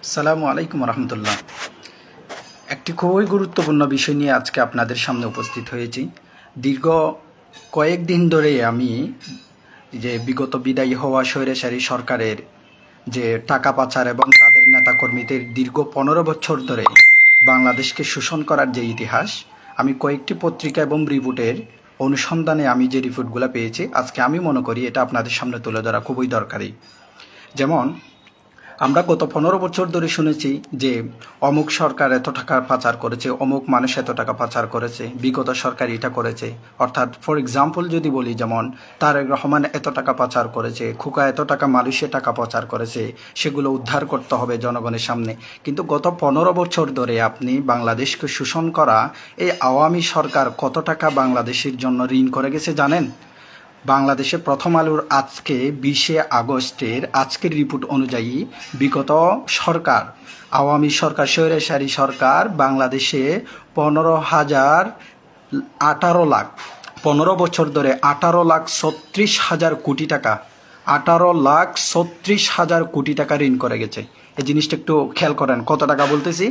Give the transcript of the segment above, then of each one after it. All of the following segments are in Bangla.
আসসালামু আলাইকুম রহমতুল্লাহ। একটি খুবই গুরুত্বপূর্ণ বিষয় নিয়ে আজকে আপনাদের সামনে উপস্থিত হয়েছি। দীর্ঘ কয়েকদিন ধরে আমি বিগত বিদায়ী হওয়া স্বৈরাচারী সরকারের যে টাকা পাচার এবং তাদের নেতাকর্মীদের দীর্ঘ 15 বছর ধরে বাংলাদেশকে শোষণ করার যে ইতিহাস, আমি কয়েকটি পত্রিকা এবং রিপোর্টের অনুসন্ধানে আমি যে রিপোর্টগুলো পেয়েছি, আজকে আমি মনে করি এটা আপনাদের সামনে তুলে ধরা খুবই দরকারি। যেমন আমরা গত 15 বছর ধরে শুনেছি যে অমুক সরকার এত টাকা পাচার করেছে, অমুক মানুষ এত টাকা পাচার করেছে, বিগত সরকার এটা করেছে। অর্থাৎ ফর এক্সাম্পল যদি বলি, যেমন তারেক রহমান এত টাকা পাচার করেছে, খোকা এত টাকা মালয়েশিয়া টাকা পাচার করেছে, সেগুলো উদ্ধার করতে হবে জনগণের সামনে। কিন্তু গত 15 বছর ধরে আপনি বাংলাদেশকে শোষণ করা এই আওয়ামী সরকার কত টাকা বাংলাদেশের জন্য ঋণ করে গেছে জানেন? বাংলাদেশে প্রথম আলোর আজকে 20 আগস্টের আজকের রিপোর্ট অনুযায়ী বিগত সরকার, আওয়ামী সরকার, স্বৈরাচারী সরকার বাংলাদেশে 15 বছর ধরে 18,36,000 কোটি টাকা, 18,36,000 কোটি টাকা ঋণ করে গেছে। এই জিনিসটা একটু খেয়াল করেন, কত টাকা বলতেছি,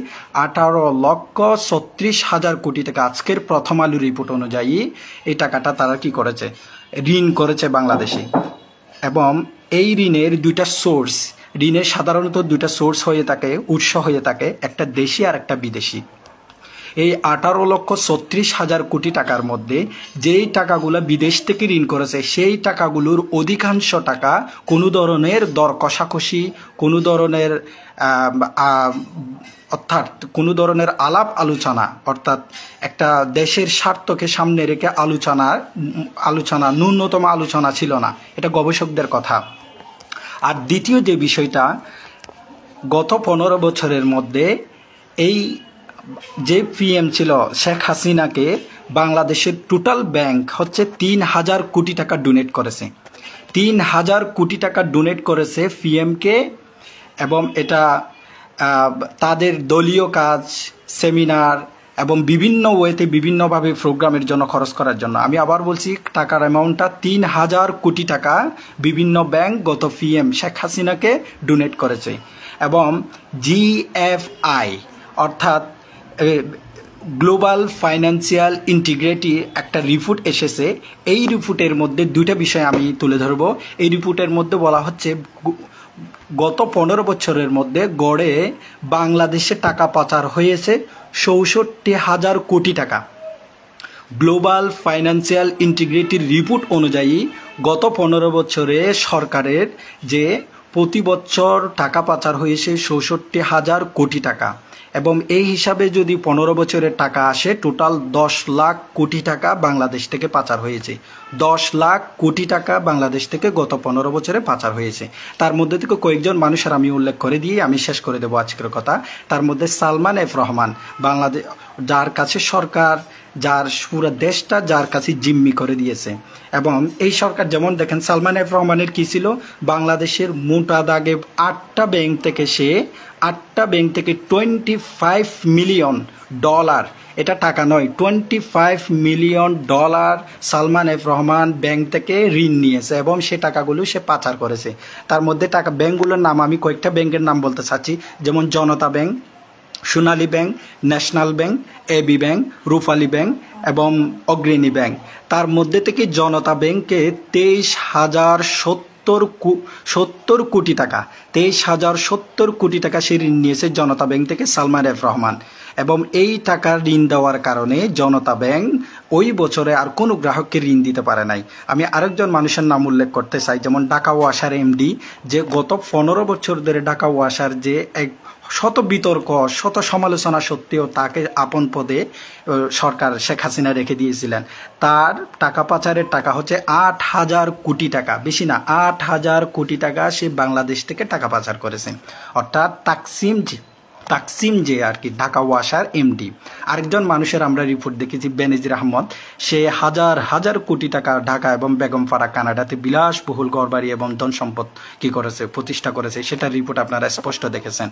18,36,000 কোটি টাকা। আজকের প্রথম আলু রিপোর্ট অনুযায়ী এই টাকাটা তারা কি করেছে, ঋণ করেছে বাংলাদেশে। এবং এই ঋণের দুইটা সোর্স, ঋণের সাধারণত দুইটা সোর্স হয়ে থাকে, উৎস হয়ে থাকে, একটা দেশি আর একটা বিদেশি। এই 18,36,000 কোটি টাকার মধ্যে যেই টাকাগুলো বিদেশ থেকে ঋণ করেছে, সেই টাকাগুলোর অধিকাংশ টাকা কোনো ধরনের দর কষাকষি, কোনো ধরনের অর্থাৎ কোনো ধরনের আলাপ আলোচনা, অর্থাৎ একটা দেশের স্বার্থকে সামনে রেখে আলোচনা ন্যূনতম আলোচনা ছিল না। এটা গবেষকদের কথা। আর দ্বিতীয় যে বিষয়টা, গত 15 বছরের মধ্যে এই যে পিএম ছিল শেখ হাসিনাকে বাংলাদেশের টোটাল ব্যাংক হচ্ছে 3,000 কোটি টাকা ডোনেট করেছে। 3,000 কোটি টাকা ডোনেট করেছে পিএমকে, এবং এটা তাদের দলীয় কাজ, সেমিনার এবং বিভিন্ন ওয়েতে বিভিন্নভাবে প্রোগ্রামের জন্য খরচ করার জন্য। আমি আবার বলছি, টাকার অ্যামাউন্টটা 3,000 কোটি টাকা বিভিন্ন ব্যাংক গত পিএম শেখ হাসিনাকে ডোনেট করেছে। এবং জিএফআই অর্থাৎ গ্লোবাল ফাইন্যান্সিয়াল ইন্টিগ্রিটি একটা রিপোর্ট এসেছে। এই রিপোর্টের মধ্যে দুইটা বিষয় আমি তুলে ধরব। এই রিপোর্টের মধ্যে বলা হচ্ছে গত 15 বছরের মধ্যে গড়ে বাংলাদেশে টাকা পাচার হয়েছে 64,000 কোটি টাকা। গ্লোবাল ফাইন্যান্সিয়াল ইন্টিগ্রিটির রিপোর্ট অনুযায়ী গত 15 বছরে সরকারের যে প্রতি বছর টাকা পাচার হয়েছে 64,000 কোটি টাকা। এবং এই হিসাবে যদি 15 বছরের টাকা আসে, টোটাল 10 লাখ কোটি টাকা বাংলাদেশ থেকে পাচার হয়েছে। 10 লাখ কোটি টাকা বাংলাদেশ থেকে গত 15 বছরে পাচার হয়েছে। তার মধ্যে থেকে কয়েকজন মানুষের আমি উল্লেখ করে দিয়ে আমি শেষ করে দেবো আজকের কথা। তার মধ্যে সালমান এফ রহমান, বাংলাদেশ যার কাছে সরকার, যার পুরো দেশটা যার কাছে জিম্মি করে দিয়েছে। এবং এই সরকার, যেমন দেখেন সালমান এফ রহমানের কী ছিল, বাংলাদেশের মোটা দাগে 8টা ব্যাংক থেকে 25 মিলিয়ন ডলার, এটা টাকা নয়, 25 million dollar Salman F Rahman bank থেকে ঋণ নিয়েছে এবং সে টাকাগুলো সে পাচার করেছে। তার মধ্যে ব্যাংকগুলোর নাম আমি কয়েকটা ব্যাংকের নাম বলতে চাচ্ছি, যেমন Janata Bank, Sonali Bank, National Bank, AB Bank, Rupali Bank এবং অগ্রণী ব্যাংক। তার মধ্যে থেকে জনতা ব্যাংকে 23,070 কোটি টাকা, 23,070 কোটি টাকা সে ঋণ নিয়েছে জনতা ব্যাংক থেকে সালমান এফ রহমান। এবং এই টাকা ঋণ দেওয়ার কারণে জনতা ব্যাংক ওই বছরে আর কোনো গ্রাহককে ঋণ দিতে পারে নাই। আমি আরেকজন মানুষের নাম উল্লেখ করতে চাই, যেমন ঢাকা ওয়াসার এমডি, যে গত 15 বছর ধরে ঢাকা ওয়াসার যে এক শত বিতর্ক, শত সমালোচনা সত্ত্বেও তাকে আপন পদে সরকার শেখ হাসিনা রেখে দিয়েছিলেন। তার টাকা পাচারের টাকা হচ্ছে 8,000 কোটি টাকা, বেশি না, 8,000 কোটি টাকা সে বাংলাদেশ থেকে টাকা পাচার করেছেন। অর্থাৎ তাকসিম যে আর কি ঢাকা ওয়াসার এমডি। আরেকজন মানুষের আমরা রিপোর্ট দেখেছি বেনজির আহমদ, সে হাজার হাজার কোটি টাকা ঢাকা এবং বেগমপাড়া কানাডাতে বিলাসবহুল ঘরবাড়ি এবং ধন সম্পদ কি করেছে, প্রতিষ্ঠা করেছে, সেটার রিপোর্ট আপনারা স্পষ্ট দেখেছেন।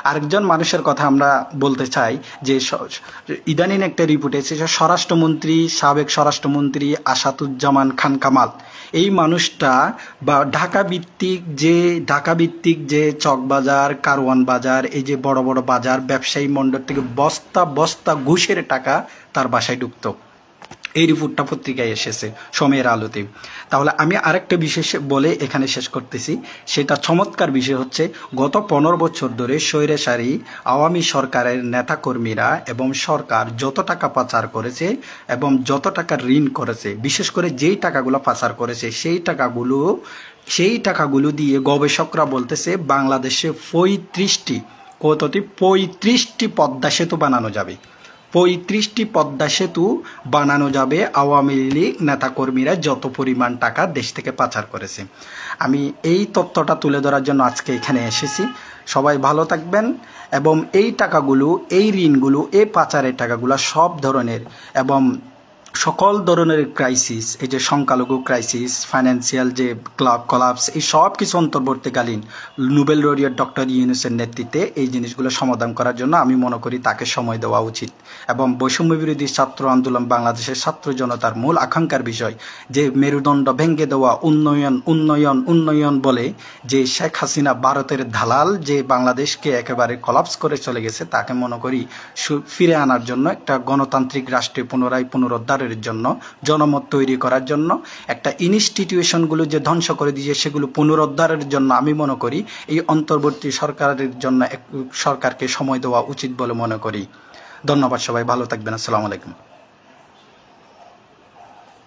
আরেকজন মানুষের কথা আমরা বলতে চাই যে ইদানিং একটা রিপোর্ট এসেছে স্বরাষ্ট্রমন্ত্রী, সাবেক স্বরাষ্ট্রমন্ত্রী আসাদুজ্জামান খান কামাল, এই মানুষটা বা ঢাকা ভিত্তিক যে চকবাজার, কারওয়ান বাজার, এই যে বড় বড় বাজার ব্যবসায়ী মণ্ডল থেকে বস্তা বস্তা ঘুষের টাকা তার বাসায় ঢুকতো। এই রিপোর্টটা পত্রিকায় এসেছে সময়ের আলোতে। তাহলে আমি আরেকটা বিষয় বলে এখানে শেষ করতেছি, সেটা চমৎকার বিষয় হচ্ছে গত 15 বছর ধরে স্বৈরাচারী আওয়ামী সরকারের নেতাকর্মীরা এবং সরকার যত টাকা পাচার করেছে এবং যত টাকা ঋণ করেছে, বিশেষ করে যেই টাকাগুলো পাচার করেছে সেই টাকাগুলো দিয়ে গবেষকরা বলতেছে বাংলাদেশে 35টি পদ্মা সেতু বানানো যাবে। 35টি পদ্মা সেতু বানানো যাবে আওয়ামী লীগ নেতাকর্মীরা যত পরিমাণ টাকা দেশ থেকে পাচার করেছে। আমি এই তথ্যটা তুলে ধরার জন্য আজকে এখানে এসেছি। সবাই ভালো থাকবেন এবং এই টাকাগুলো, এই ঋণগুলো, এই পাচারের টাকাগুলো সব ধরনের এবং সকল ধরনের ক্রাইসিস, এই যে সংখ্যালঘু ক্রাইসিস, ফাইন্যান্সিয়াল যে কলাপস, এই সব কিছু অন্তর্বর্তীকালীন নোবেল লরিয়েট ডক্টর ইউনূসের নেতৃত্বে এই জিনিসগুলো সমাধান করার জন্য আমি মনে করি তাকে সময় দেওয়া উচিত। এবং বৈষম্য বিরোধী ছাত্র আন্দোলন বাংলাদেশের ছাত্র জনতার মূল আকাঙ্ক্ষার বিষয় যে মেরুদণ্ড ভেঙে দেওয়া উন্নয়ন বলে যে শেখ হাসিনা ভারতের দালাল যে বাংলাদেশকে একেবারে কলাপস করে চলে গেছে, তাকে মনে করি ফিরে আনার জন্য একটা গণতান্ত্রিক রাষ্ট্রে পুনরুদ্ধার জন্য, জনমত তৈরি করার জন্য, একটা ইনস্টিটিউশনগুলো যে ধ্বংস করে দিয়েছে সেগুলো পুনরুদ্ধারের জন্য আমি মনে করি এই অন্তর্বর্তী সরকারের জন্য সরকারকে সময় দেওয়া উচিত বলে মনে করি। ধন্যবাদ, সবাই ভালো থাকবেন। আসসালামু আলাইকুম।